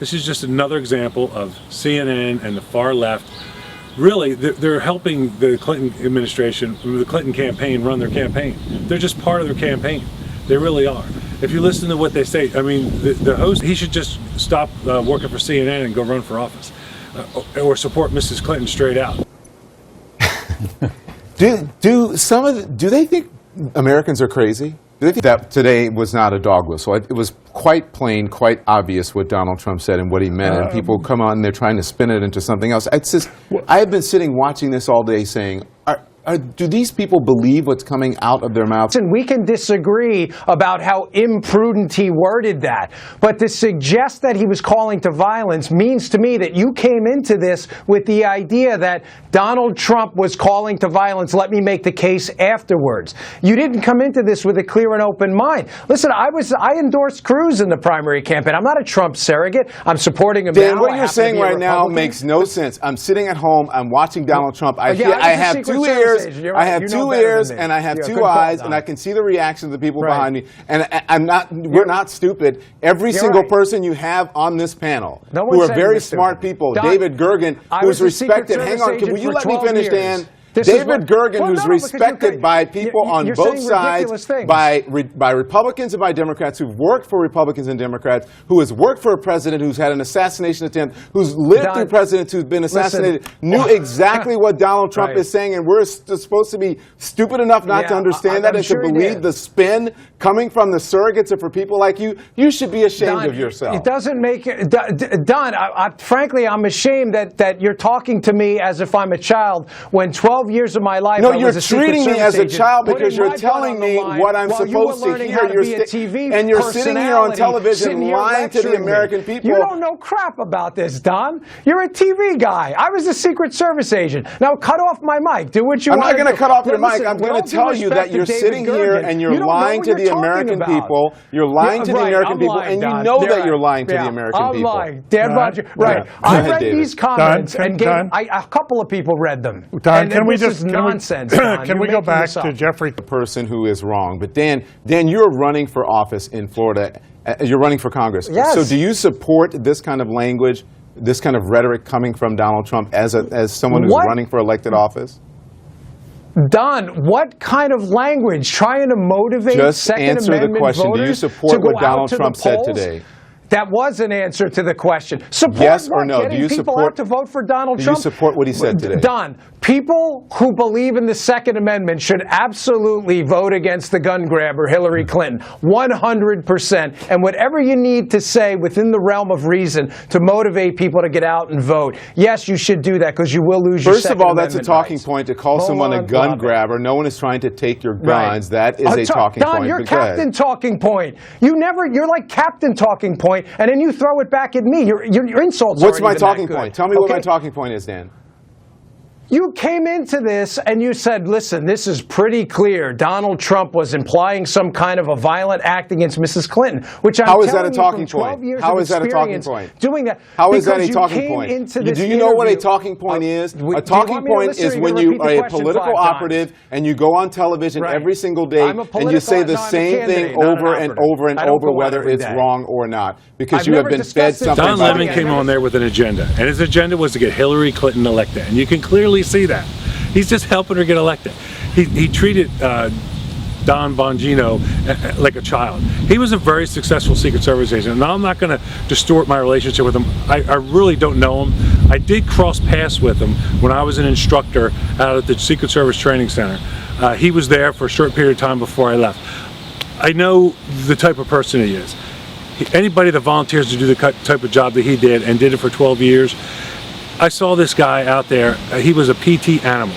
This is just another example of CNN and the far left. Really, they're helping the Clinton administration, the Clinton campaign, run their campaign. They're just part of their campaign. They really are. If you listen to what they say, I mean, the host, he should just stop working for CNN and go run for office, or support Mrs. Clinton straight out. Do they think Americans are crazy? Do they think that today was not a dog whistle? It was quite plain, quite obvious what Donald Trump said and what he meant, and people come on and they're trying to spin it into something else. It's just, I have been sitting watching this all day saying, do these people believe what's coming out of their mouths? And we can disagree about how imprudent he worded that, but to suggest that he was calling to violence means to me that you came into this with the idea that Donald Trump was calling to violence. Let me make the case afterwards. You didn't come into this with a clear and open mind. Listen, I endorsed Cruz in the primary campaign. I'm not a Trump surrogate. I'm supporting him now. Dan, what you're saying right now makes no sense. I'm sitting at home. I'm watching Donald Trump. I have 2 ears. I have 2 ears and I have 2 eyes, and I can see the reaction of the people behind me. And we're not stupid. Every single person you have on this panel, who are very smart people, David Gergen, who's respected. Hang on, will you let me finish, Dan? David Gergen, who's respected by people on both sides, by Republicans and by Democrats, who've worked for Republicans and Democrats, who has worked for a president who's had an assassination attempt, who's lived through presidents who've been assassinated, knew exactly what Donald Trump is saying, and we're supposed to be stupid enough not to understand that and to believe the spin coming from the surrogates and for people like you. You should be ashamed of yourself. It doesn't make it, Don, frankly, I'm ashamed that you're talking to me as if I'm a child when 12 years of my life No, you're treating me as a child because you're telling me what I'm supposed to hear. And you're sitting here on television lying to the American people. You don't know crap about this, Don. You're a TV guy. I was a Secret Service agent. Now cut off my mic. Do what you want. I'm not going to cut off your mic. I'm going to tell you that you're sitting here and you're lying to the American people. You're lying to the American people, and you know that you're lying to the American people. I'm lying. Dan Bongino. Right. I read these comments and a couple of people read them. Don, can we just nonsense. Can we go back to Jeffrey? The person who is wrong. But Dan, you're running for office in Florida. You're running for Congress. Yes. So do you support this kind of language, this kind of rhetoric coming from Donald Trump as someone who's running for elected office? Don, what kind of language? Trying to motivate Second Amendment voters to go out to the polls? Just answer the question. Do you support what Donald Trump said today? That was an answer to the question. Support yes or no? Do you people out to vote for Donald Trump? Do you support what he said today? Don, people who believe in the Second Amendment should absolutely vote against the gun grabber, Hillary Clinton, 100%. And whatever you need to say within the realm of reason to motivate people to get out and vote, yes, you should do that because you will lose your Second Amendment rights. First of all, that's a talking point to call someone a gun grabber. No one is trying to take your guns. That is a talking point. Don, you're Captain Talking Point. You're like Captain Talking Point. And then you throw it back at me. Your insults What's my talking point? Tell me what my talking point is, Dan. You came into this and you said, listen, this is pretty clear. Donald Trump was implying some kind of a violent act against Mrs. Clinton, which I'm telling you from 12 years of experience doing that. How is that a talking point? Do you know what a talking point is? A talking point is when you are a political operative and you go on television every single day and you say the same thing over and over and over, whether it's wrong or not, because you have been fed something. Don Lemon came on there with an agenda, and his agenda was to get Hillary Clinton elected, and you can clearly see that. He's just helping her get elected. He treated Don Bongino like a child. He was a very successful Secret Service agent. Now, I'm not going to distort my relationship with him. I really don't know him. I did cross paths with him when I was an instructor out at the Secret Service Training Center. He was there for a short period of time before I left. I know the type of person he is. Anybody that volunteers to do the type of job that he did and did it for 12 years, I saw this guy out there. He was a PT animal.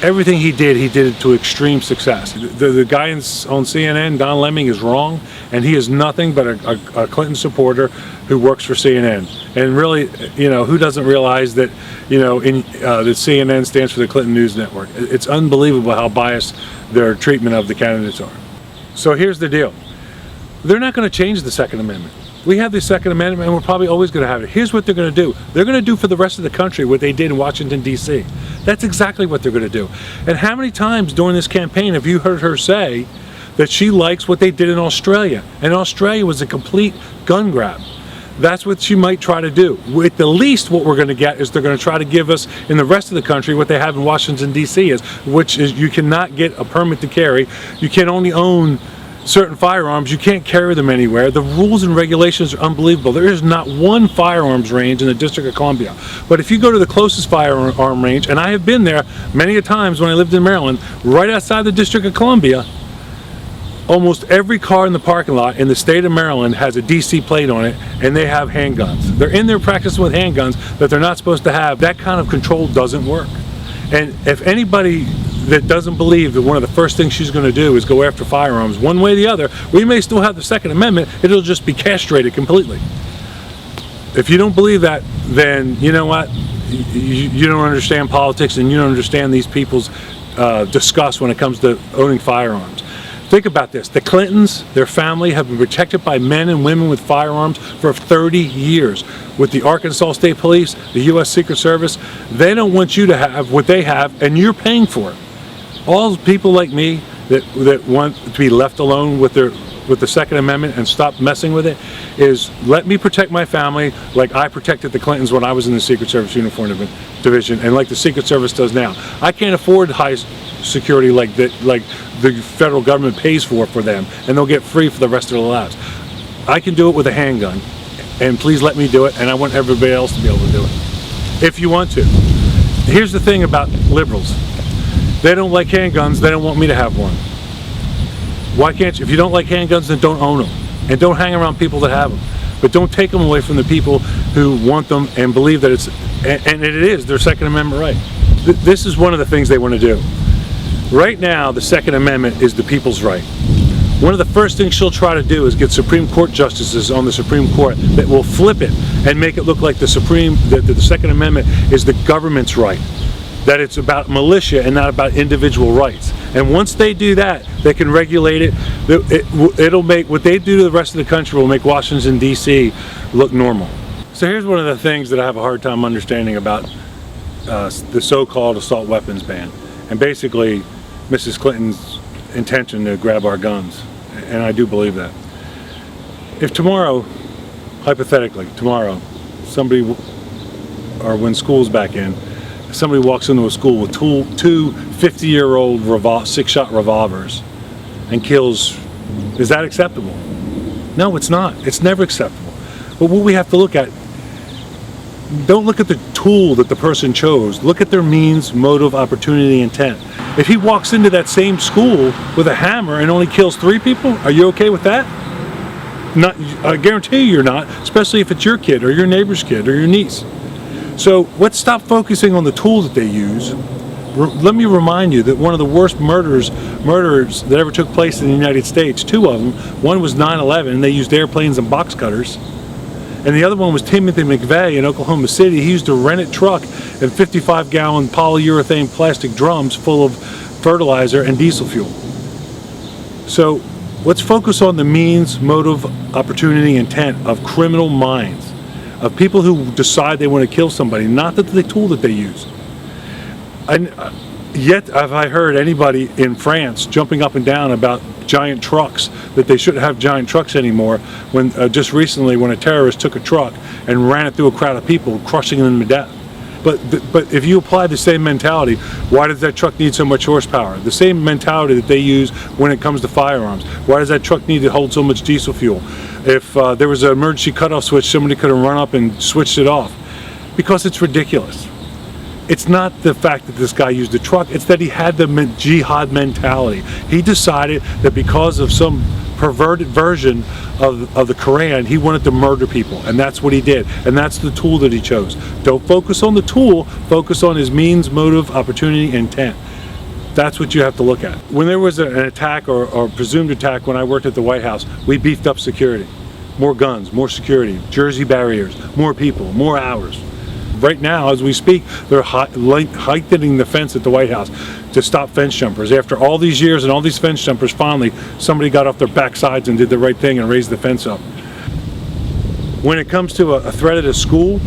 Everything he did it to extreme success. The guy on CNN, Don Lemon, is wrong, and he is nothing but a Clinton supporter who works for CNN. And really, who doesn't realize that, that CNN stands for the Clinton News Network? It's unbelievable how biased their treatment of the candidates are. So here's the deal. They're not going to change the Second Amendment. We have the Second Amendment, and we're probably always going to have it. Here's what they're going to do. They're going to do for the rest of the country what they did in Washington, D.C. That's exactly what they're going to do. And how many times during this campaign have you heard her say that she likes what they did in Australia? And Australia was a complete gun grab. That's what she might try to do. At the least, what we're going to get is they're going to try to give us in the rest of the country what they have in Washington, D.C. which is you cannot get a permit to carry. You can only own certain firearms. You can't carry them anywhere. The rules and regulations are unbelievable. There is not one firearms range in the District of Columbia. But if you go to the closest firearm range, and I have been there many a times when I lived in Maryland, right outside the District of Columbia, almost every car in the parking lot in the state of Maryland has a DC plate on it, and they have handguns. They're in there practicing with handguns that they're not supposed to have. That kind of control doesn't work. And if anybody that doesn't believe that one of the first things she's going to do is go after firearms, one way or the other, we may still have the Second Amendment, it'll just be castrated completely. If you don't believe that, then you know what? You don't understand politics, and you don't understand these people's disgust when it comes to owning firearms. Think about this. The Clintons, their family, have been protected by men and women with firearms for 30 years. With the Arkansas State Police, the U.S. Secret Service, they don't want you to have what they have, and you're paying for it. All people like me that want to be left alone with the Second Amendment and stop messing with it is let me protect my family like I protected the Clintons when I was in the Secret Service Uniform Division, and like the Secret Service does now. I can't afford high security like the federal government pays for them, and they'll get free for the rest of their lives. I can do it with a handgun, and please let me do it, and I want everybody else to be able to do it if you want to. Here's the thing about liberals. They don't like handguns. They don't want me to have one. Why can't you? If you don't like handguns, then don't own them, and don't hang around people that have them. But don't take them away from the people who want them and believe that it's, and it is their Second Amendment right. This is one of the things they want to do. Right now, the Second Amendment is the people's right. One of the first things she'll try to do is get Supreme Court justices on the Supreme Court that will flip it and make it look like the Second Amendment is the government's right, that it's about militia and not about individual rights. And once they do that, they can regulate it. It'll make what they do to the rest of the country will make Washington, D.C. look normal. So here's one of the things that I have a hard time understanding about the so-called assault weapons ban, and basically Mrs. Clinton's intention to grab our guns, and I do believe that. If tomorrow, hypothetically, tomorrow, somebody, or when school's back in, somebody walks into a school with two 50-year-old six-shot revolvers and kills, is that acceptable? No, it's not. It's never acceptable. But what we have to look at, don't look at the tool that the person chose. Look at their means, motive, opportunity, intent. If he walks into that same school with a hammer and only kills 3 people, are you okay with that? Not, I guarantee you're not, especially if it's your kid or your neighbor's kid or your niece. So let's stop focusing on the tools that they use. Let me remind you that one of the worst murders that ever took place in the United States, 2 of them, one was 9/11, they used airplanes and box cutters. And the other one was Timothy McVeigh in Oklahoma City. He used a rented truck and 55-gallon polyurethane plastic drums full of fertilizer and diesel fuel. So let's focus on the means, motive, opportunity, intent of criminal minds, of people who decide they want to kill somebody, not the tool that they use. And yet have I heard anybody in France jumping up and down about giant trucks, that they shouldn't have giant trucks anymore, when just recently when a terrorist took a truck and ran it through a crowd of people, crushing them to death. But if you apply the same mentality, why does that truck need so much horsepower? The same mentality that they use when it comes to firearms. Why does that truck need to hold so much diesel fuel? If there was an emergency cutoff switch, somebody could have run up and switched it off. Because it's ridiculous. It's not the fact that this guy used a truck, it's that he had the jihad mentality. He decided that because of some perverted version of the Quran, he wanted to murder people, and that's what he did, and that's the tool that he chose. Don't focus on the tool, focus on his means, motive, opportunity, intent. That's what you have to look at. When there was an attack or presumed attack when I worked at the White House, we beefed up security. More guns, more security, Jersey barriers, more people, more hours. Right now, as we speak, they're heightening the fence at the White House to stop fence jumpers. After all these years and all these fence jumpers, finally, somebody got off their backsides and did the right thing and raised the fence up. When it comes to a threat at a school,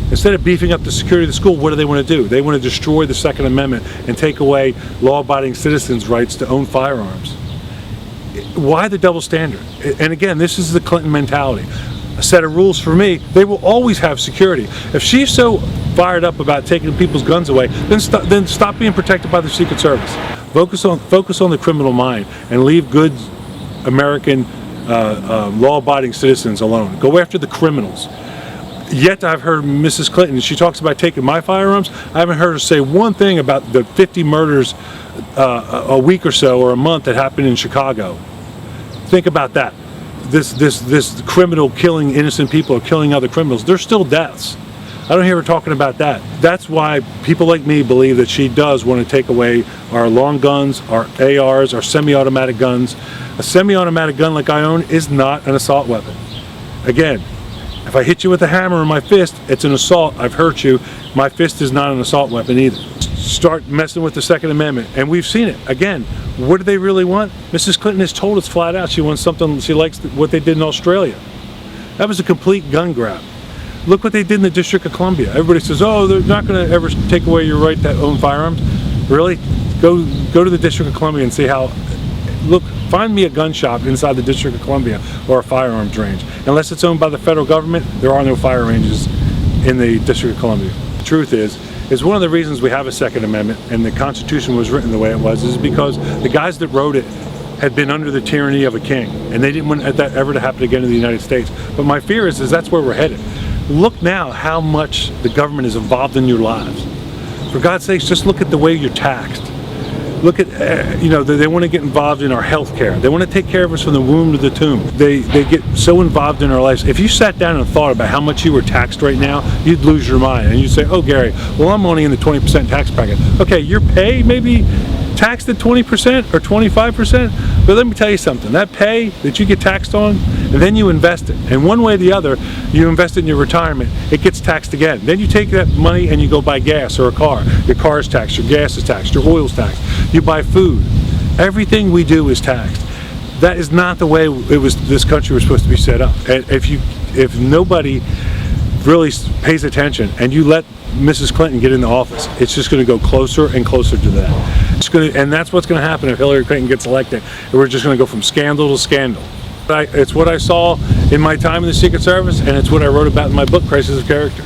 instead of beefing up the security of the school, what do they want to do? They want to destroy the Second Amendment and take away law-abiding citizens' rights to own firearms. Why the double standard? And again, this is the Clinton mentality. a set of rules for me, they will always have security. If she's so fired up about taking people's guns away, then stop being protected by the Secret Service. Focus on the criminal mind and leave good American law-abiding citizens alone. Go after the criminals. Yet I've heard Mrs. Clinton, she talks about taking my firearms. I haven't heard her say one thing about the 50 murders a week or so or a month that happened in Chicago. Think about that. This criminal killing innocent people or killing other criminals. There's still deaths. I don't hear her talking about that. That's why people like me believe that she does want to take away our long guns, our ARs, our semi-automatic guns. A semi-automatic gun like I own is not an assault weapon. Again, if I hit you with a hammer in my fist, it's an assault. I've hurt you. My fist is not an assault weapon either. Start messing with the Second Amendment, and we've seen it. Again, what do they really want? Mrs. Clinton has told us flat out she wants something, she likes what they did in Australia. That was a complete gun grab. Look what they did in the District of Columbia. Everybody says, oh, they're not going to ever take away your right to own firearms. Really? Go to the District of Columbia and see how, look, find me a gun shop inside the District of Columbia or a firearms range. Unless it's owned by the federal government, there are no fire ranges in the District of Columbia. The truth is one of the reasons we have a Second Amendment and the Constitution was written the way it was is because the guys that wrote it had been under the tyranny of a king, and they didn't want that ever to happen again in the United States. But my fear is that's where we're headed. Look now how much the government is involved in your lives. For God's sakes, just look at the way you're taxed. Look at, they want to get involved in our health care. They want to take care of us from the womb to the tomb. They get so involved in our lives. If you sat down and thought about how much you were taxed right now, you'd lose your mind. And you'd say, oh, Gary, well, I'm only in the 20% tax bracket. Okay, your pay maybe taxed at 20% or 25%, but let me tell you something. That pay that you get taxed on, and then you invest it. And one way or the other, you invest it in your retirement, it gets taxed again. Then you take that money and you go buy gas or a car. Your car is taxed, your gas is taxed, your oil is taxed. You buy food. Everything we do is taxed. That is not the way this country was supposed to be set up. And if nobody really pays attention and you let Mrs. Clinton get into office, it's just going to go closer and closer to that. And that's what's going to happen if Hillary Clinton gets elected. And we're just going to go from scandal to scandal. It's what I saw in my time in the Secret Service, and it's what I wrote about in my book, Crisis of Character.